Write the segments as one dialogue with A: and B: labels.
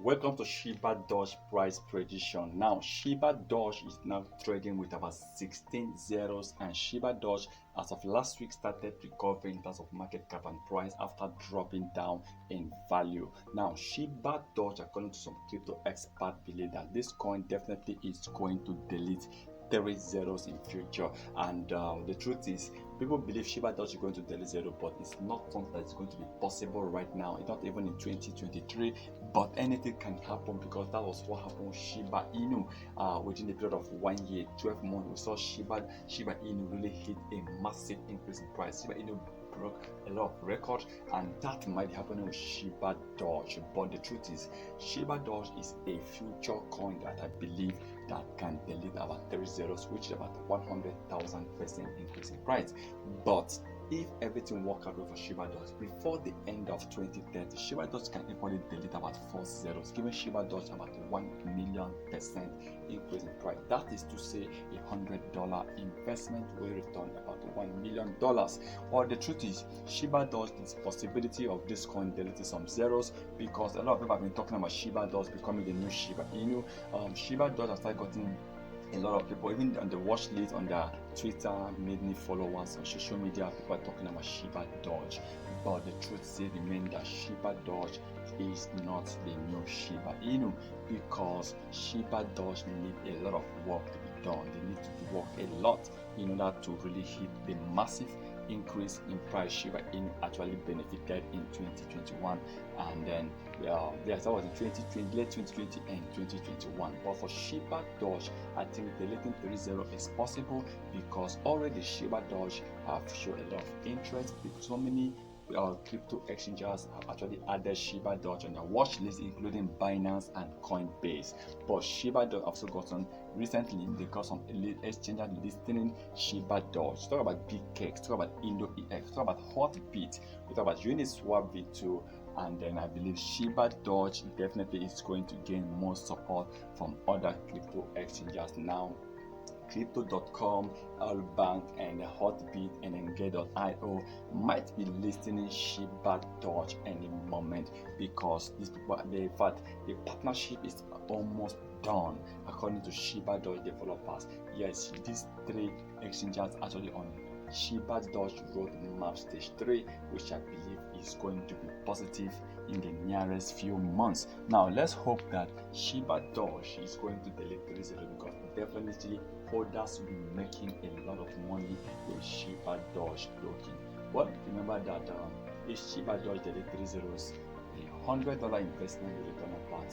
A: Welcome to Shibadoge price prediction. Now Shibadoge is now trading with about 16 zeros, and Shibadoge as of last week started recovering in terms of market cap and price after dropping down in value. Now Shibadoge, according to some crypto experts, believe that this coin definitely is going to delete 3 zeros in future, and the truth is people believe Shibadoge is going to delete zero, but it's not something that's going to be possible right now. It's not even in 2023, but anything can happen, because that was what happened with Shiba Inu within the period of 1 year 12 months. We saw Shiba Inu really hit a massive increase in price. Shiba Inu broke a lot of records, and that might be happening with Shibadoge. But the truth is Shibadoge is a future coin that I believe that can delete about 3 zeros, which is about 100,000% increase in price. But if everything works out well for Shibadoge, before the end of 2030, Shibadoge can equally delete about 4 zeros, giving Shibadoge about 1,000,000% increase in price. That is to say, $100 investment will return about $1 million. Or the truth is, Shibadoge, this possibility of this coin deleting some zeros, because a lot of people have been talking about Shibadoge becoming the new Shiba Inu. Shibadoge has started getting a lot of people, even on the watch list, on their Twitter, many followers on social media, people are talking about Shibadoge. But the truth still remains that Shibadoge is not the new Shiba Inu, because Shibadoge need a lot of work to be done. They need to work a lot in order to really hit the massive increase in price Shiba Inu actually benefited in 2021, and then that was in 2020, late 2020 and 2021. But for Shibadoge, I think deleting 3 zero is possible, because already Shibadoge have shown a lot of interest. So many crypto exchanges have actually added Shibadoge on their watch list, including Binance and Coinbase. But Shibadoge also gotten recently, they got some exchanges listing Shibadoge. Talk about Big Cakes, talk about IndoEX, talk about Hotbit, we talk about Uniswap V2, and then I believe Shibadoge definitely is going to gain more support from other crypto exchanges now. Crypto.com, Bank, and Hotbit, and Engage.io might be listing Shibadoge any moment, because these people, in fact, the partnership is almost done according to Shibadoge developers. Yes, these 3 exchanges actually on Shibadoge roadmap stage 3, which I believe is going to be positive in the nearest few months. Now let's hope that Shibadoge is going to delete 3 zero, because definitely holders will be making a lot of money with Shibadoge token. But remember that if Shibadoge delete 3 zeros, a $100 investment will return about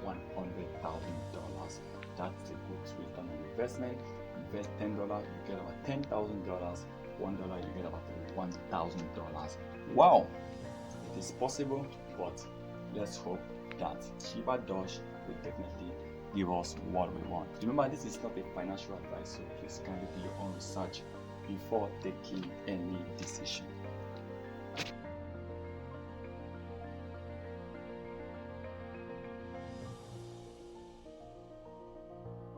A: $100,000. That's a good return on investment. Invest $10, you get about $10,000. $1, you get about $1,000. Wow, it is possible, but let's hope that Shibadoge will definitely give us what we want. Remember, this is not a financial advice, so please kindly do your own research before taking any decision.